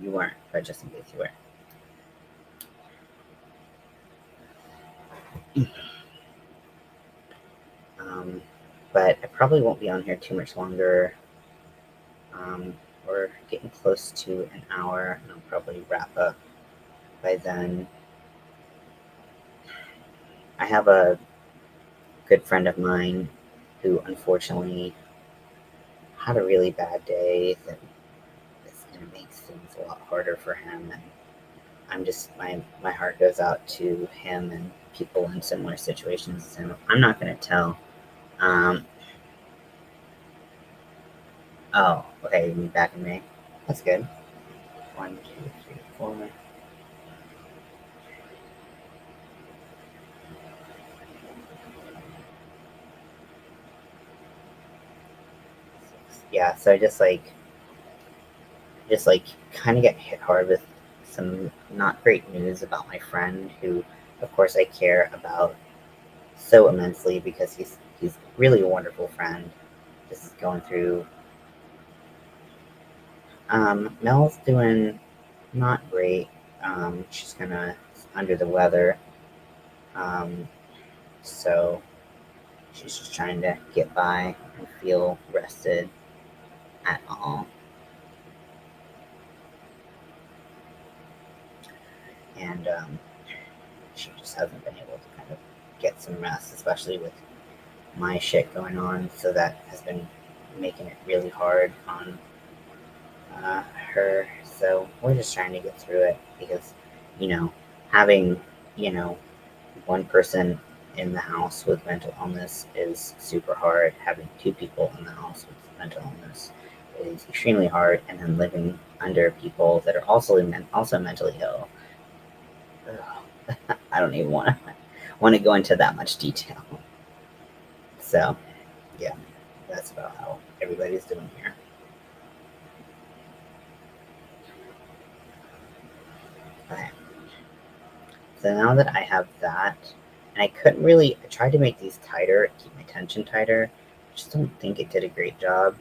You weren't, but just in case you were. But I probably won't be on here too much longer. We're getting close to an hour, and I'll probably wrap up by then. I have a good friend of mine who unfortunately had a really bad day that is going to make things a lot harder for him. And I'm just, my heart goes out to him and people in similar situations. And I'm not going to tell. Oh, okay, you mean back in May? That's good. 1, 2, 3, 4. 6. Yeah, so I just kind of get hit hard with some not great news about my friend who, of course, I care about so immensely because he's really a wonderful friend. This is going through. Mel's doing not great. She's kinda under the weather. Um, so she's just trying to get by and feel rested at all. And she just hasn't been able to kind of get some rest, especially with my shit going on. So that has been making it really hard on her. So we're just trying to get through it because, having, one person in the house with mental illness is super hard. Having two people in the house with mental illness is extremely hard. And then living under people that are also mentally ill. I don't even want to go into that much detail. So, yeah, that's about how everybody's doing here. Okay. So now that I have that, and I tried to make these tighter, keep my tension tighter. I just don't think it did a great job.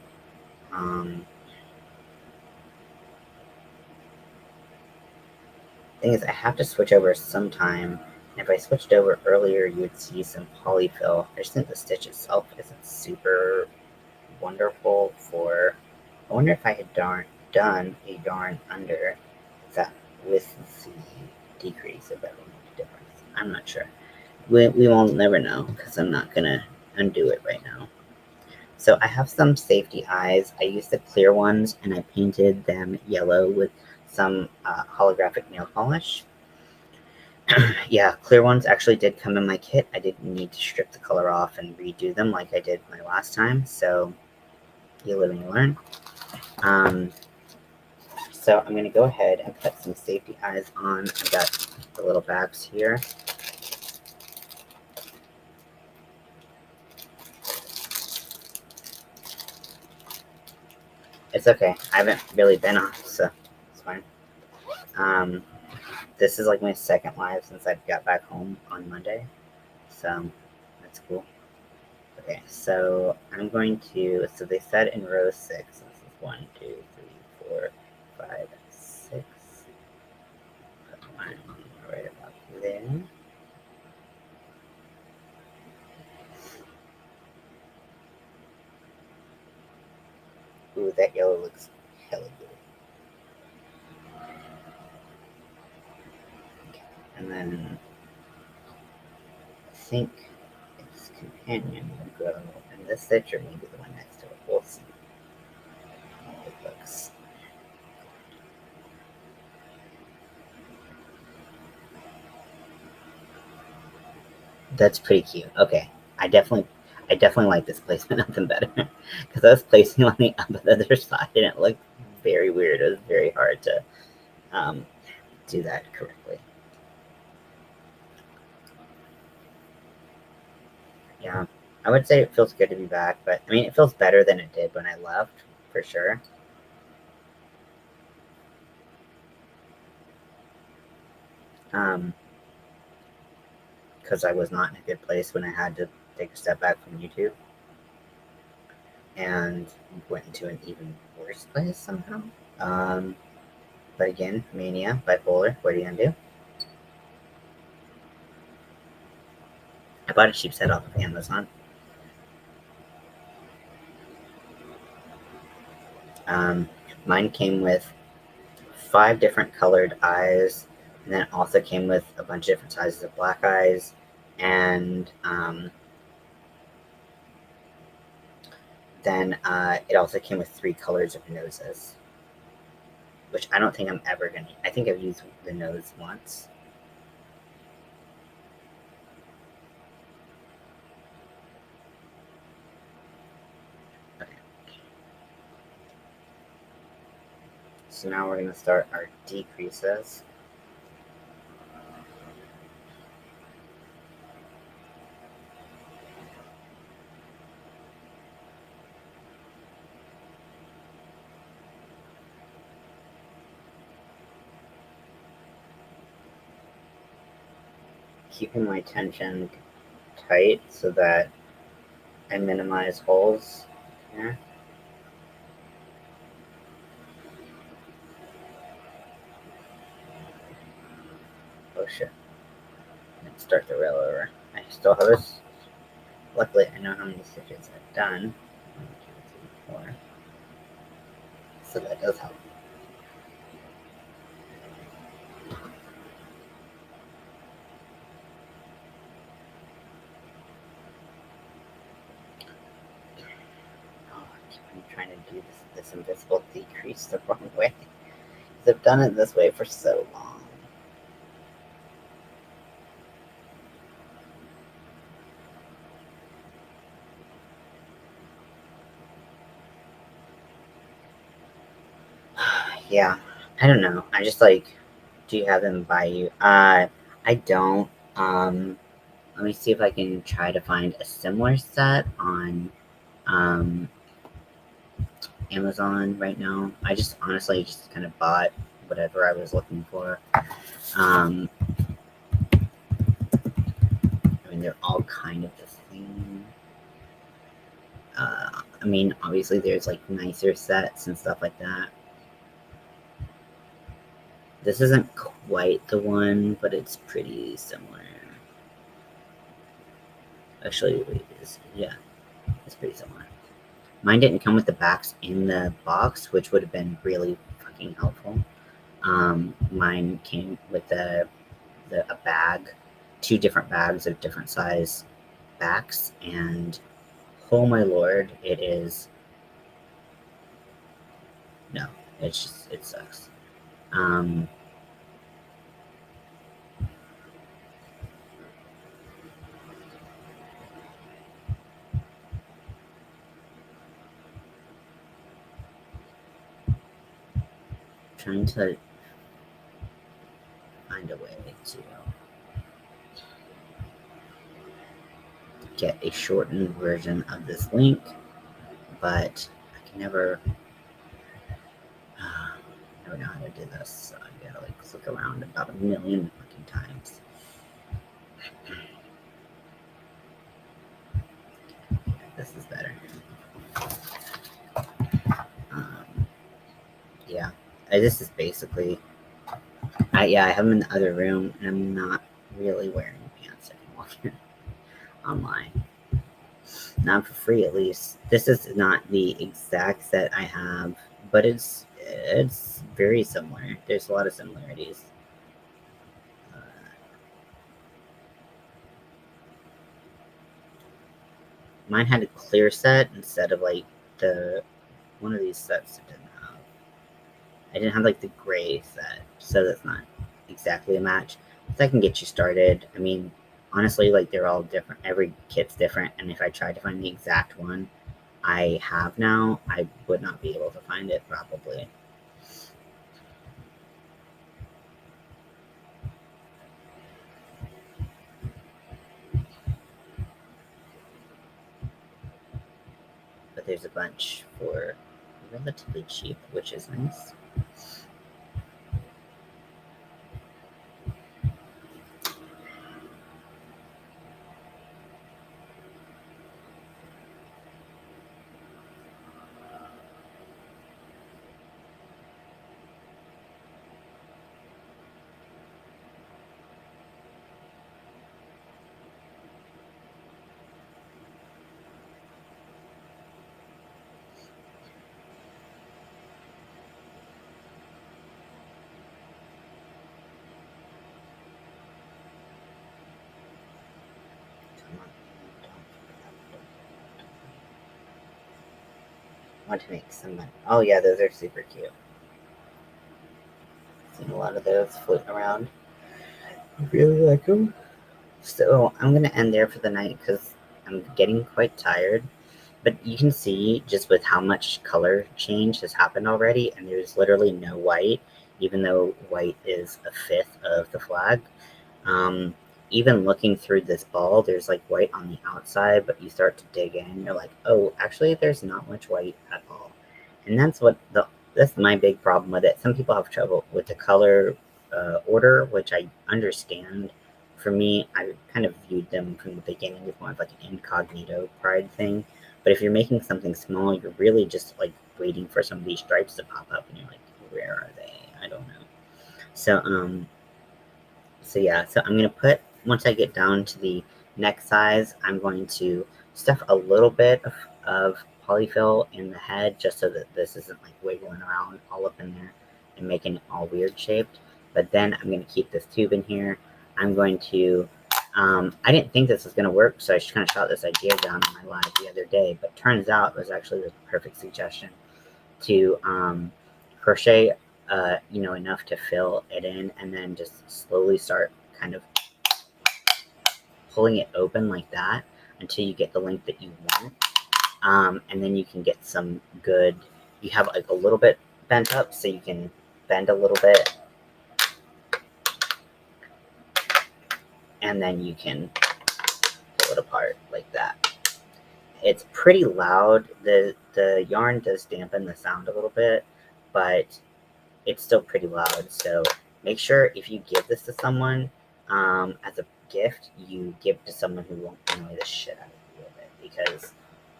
Thing is, I have to switch over sometime. And if I switched over earlier, you would see some polyfill. I just think the stitch itself isn't super wonderful for. I wonder if I had done a darn under that with the decrease, if that would make a difference. I'm not sure. We will never know because I'm not gonna undo it right now. So I have some safety eyes. I used the clear ones and I painted them yellow with some holographic nail polish. Yeah, clear ones actually did come in my kit. I didn't need to strip the color off and redo them like I did my last time. So you live and you learn. So I'm going to go ahead and put some safety eyes on. I've got the little babs here. It's okay. I haven't really been on, so it's fine. This is like my second live since I got back home on Monday. So that's cool. Okay, so I'm going to, so they said in row 6, this is 1, 2, 3, 4, 5, 6. Put mine right about there. Ooh, that yellow looks hella good. Okay, and then I think its companion will go in this stitch or maybe the one next to it. We'll see how it looks. That's pretty cute. Okay, I definitely like this placement of them better because I was placing on the other side and it looked very weird. It was very hard to do that correctly. Yeah, I would say it feels good to be back, but I mean, it feels better than it did when I left, for sure. Because I was not in a good place when I had to take a step back from YouTube and went into an even worse place somehow. Um, but again, mania, bipolar, what are you gonna do? I bought a cheap set off of Amazon. Um, Mine came with 5 different colored eyes, and then it also came with a bunch of different sizes of black eyes, and then it also came with 3 colors of noses, which I don't think I'm ever gonna. I think I've used the nose once. Okay. So now we're gonna start our decreases. Keeping my tension tight so that I minimize holes here. Oh shit. Let's start the rail over. I still have this. Luckily, I know how many stitches I've done. 1, 2, 3, 4. So that does help. Oh, I'm trying to do this invisible decrease the wrong way. Because I've done it this way for so long. Yeah, I don't know. I just like, do you have them by you? I don't. Let me see if I can try to find a similar set on um, Amazon right now. I just honestly just kind of bought whatever I was looking for. Um, I mean, they're all kind of the same. I mean, obviously, there's like nicer sets and stuff like that. This isn't quite the one, but it's pretty similar. Actually, wait, yeah, it's pretty similar. Mine didn't come with the backs in the box, which would have been really fucking helpful. Mine came with a bag, 2 different bags of different size backs, and oh my lord, it is no, it's just it sucks. Um, Trying to find a way to get a shortened version of this link, but I can never never know how to do this. So I gotta like click around about a million fucking times. This is better. Um, yeah, this is basically. I have them in the other room, and I'm not really wearing pants anymore online. Not for free, at least. This is not the exact set I have, but it's very similar. There's a lot of similarities. Uh, Mine had a clear set instead of like the one of these sets that didn't have. I didn't have like the gray set, so that's not exactly a match. But that can get you started. I mean, honestly, like, they're all different. Every kit's different, and if I tried to find the exact one I have now, I would not be able to find it, probably. But there's a bunch for relatively cheap, which is nice. I want to make some money. Oh yeah, those are super cute. Seen a lot of those floating around. I really like them. So I'm gonna end there for the night because I'm getting quite tired. But you can see just with how much color change has happened already, and there's literally no white, even though white is a fifth of the flag. Um, Even looking through this ball, there's like white on the outside, but you start to dig in, you're like, oh, actually, there's not much white at all. And that's my big problem with it. Some people have trouble with the color order, which I understand. For me, I kind of viewed them from the beginning as more of like an incognito pride thing. But if you're making something small, you're really just like waiting for some of these stripes to pop up, and you're like, where are they? I don't know. So yeah, so I'm gonna put, once I get down to the neck size, I'm going to stuff a little bit of polyfill in the head just so that this isn't like wiggling around all up in there and making it all weird shaped. But then I'm gonna keep this tube in here. I'm going to, I didn't think this was gonna work, so I just kind of shot this idea down in my live the other day, but turns out it was actually the perfect suggestion to crochet enough to fill it in, and then just slowly start kind of pulling it open like that until you get the length that you want. And then you can get some good, you have like a little bit bent up, so you can bend a little bit, and then you can pull it apart like that. It's pretty loud. The yarn does dampen the sound a little bit, but it's still pretty loud. So make sure if you give this to someone as a gift, you give it to someone who won't annoy the shit out of you with it. Because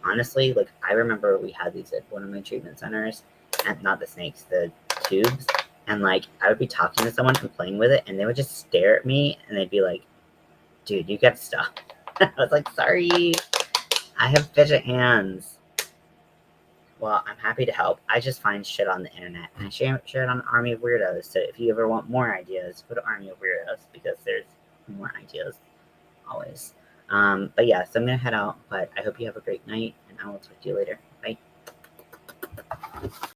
honestly, like, I remember we had these at one of my treatment centers, and not the snakes, the tubes. And like, I would be talking to someone and playing with it, and they would just stare at me, and they'd be like, "Dude, you gotta stop." I was like, "Sorry, I have fidget hands." Well, I'm happy to help. I just find shit on the internet, and I share it on Army of Weirdos. So if you ever want more ideas, go to Army of Weirdos, because there's more ideas always. But yeah, so I'm gonna head out. But I hope you have a great night, and I will talk to you later. Bye.